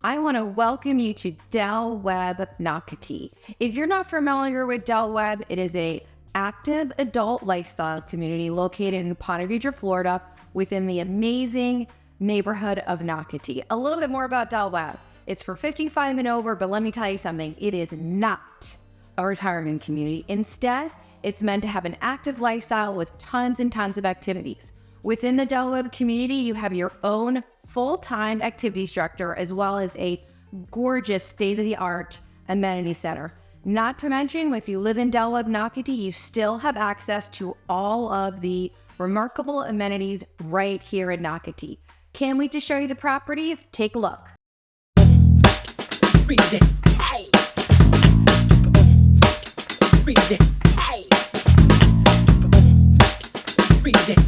I want to welcome you to Webb Nocatee. If you're not familiar with Webb, it is an active adult lifestyle community located in Ponte Vedra, Florida, within the amazing neighborhood of Nocatee. A little bit more about Webb. It's for 55 and over, but let me tell you something. It is not a retirement community. Instead, it's meant to have an active lifestyle with tons and tons of activities. Within the Webb community, you have your own full-time activities director, as well as a gorgeous state-of-the-art amenity center. Not to mention, if you live in Webb Nocatee, you still have access to all of the remarkable amenities right here in Nocatee. Can't wait to show you the property. Take a look. Breathe it, hey. Breathe it, hey. Breathe it.